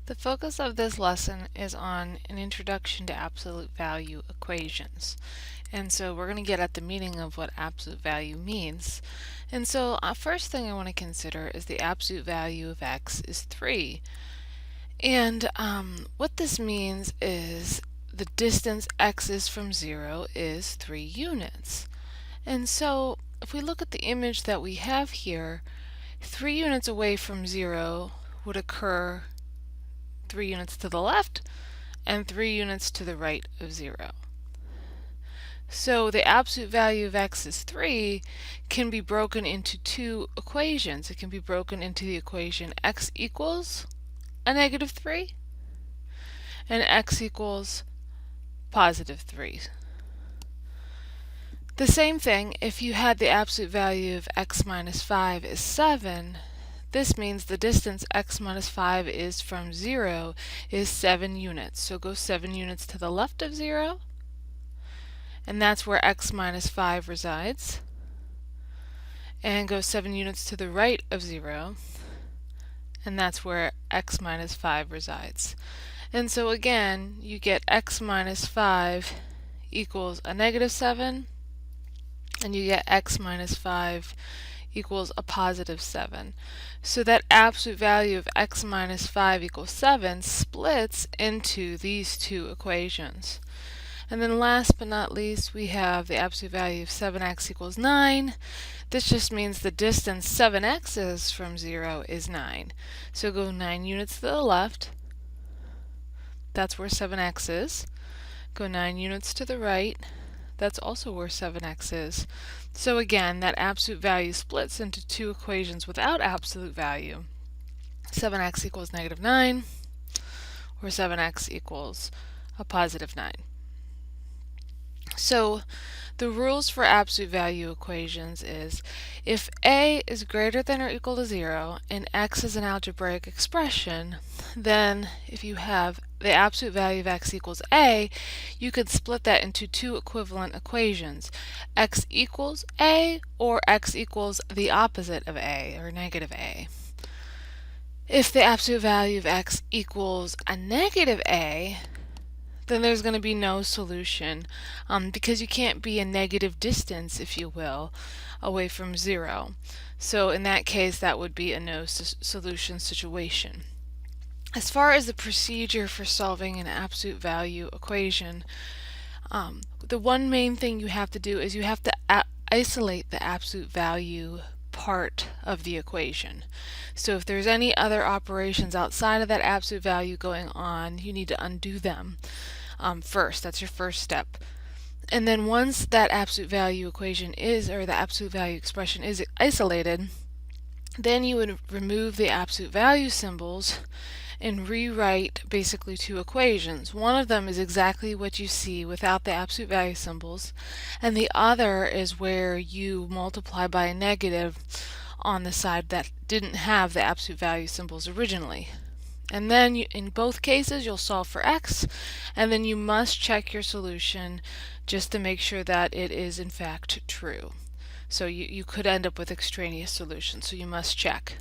The focus of this lesson is on an introduction to absolute value equations. And so we're going to get at the meaning of what absolute value means. And so first thing I want to consider is the absolute value of x is 3. And what this means is the distance x is from 0 is 3 units. And so if we look at the image that we have here, 3 units away from 0 would occur 3 units to the left and 3 units to the right of 0. So the absolute value of x is 3 can be broken into two equations. It can be broken into the equation x equals a negative 3 and x equals positive 3. The same thing, if you had the absolute value of x minus 5 is 7, this means the distance x minus 5 is from 0 is 7 units. So go 7 units to the left of 0, and that's where x minus 5 resides. And go 7 units to the right of 0, and that's where x minus 5 resides. And so again, you get x minus 5 equals a negative 7, and you get x minus 5 equals a positive 7. So that absolute value of x minus 5 equals 7 splits into these two equations. And then last but not least, we have the absolute value of 7x equals 9. This just means the distance 7x is from 0 is 9. So go 9 units to the left. That's where 7x is. Go 9 units to the right. That's also where 7x is. So again, that absolute value splits into two equations without absolute value. 7x equals negative 9, or 7x equals a positive 9. So the rules for absolute value equations is if a is greater than or equal to 0 and x is an algebraic expression, then if you have the absolute value of x equals a, you could split that into two equivalent equations, x equals a or x equals the opposite of a, or negative a. If the absolute value of x equals a negative a, then there's going to be no solution because you can't be a negative distance, if you will, away from 0. So in that case, that would be a no solution situation. As far as the procedure for solving an absolute value equation, the one main thing you have to do is you have to isolate the absolute value part of the equation. So if there's any other operations outside of that absolute value going on, you need to undo them first. That's your first step. And then once that absolute value equation is, or the absolute value expression is isolated, then you would remove the absolute value symbols and rewrite basically two equations. One of them is exactly what you see without the absolute value symbols, and the other is where you multiply by a negative on the side that didn't have the absolute value symbols originally. And then in both cases you'll solve for x, and then you must check your solution just to make sure that it is in fact true. So you could end up with extraneous solutions, so you must check.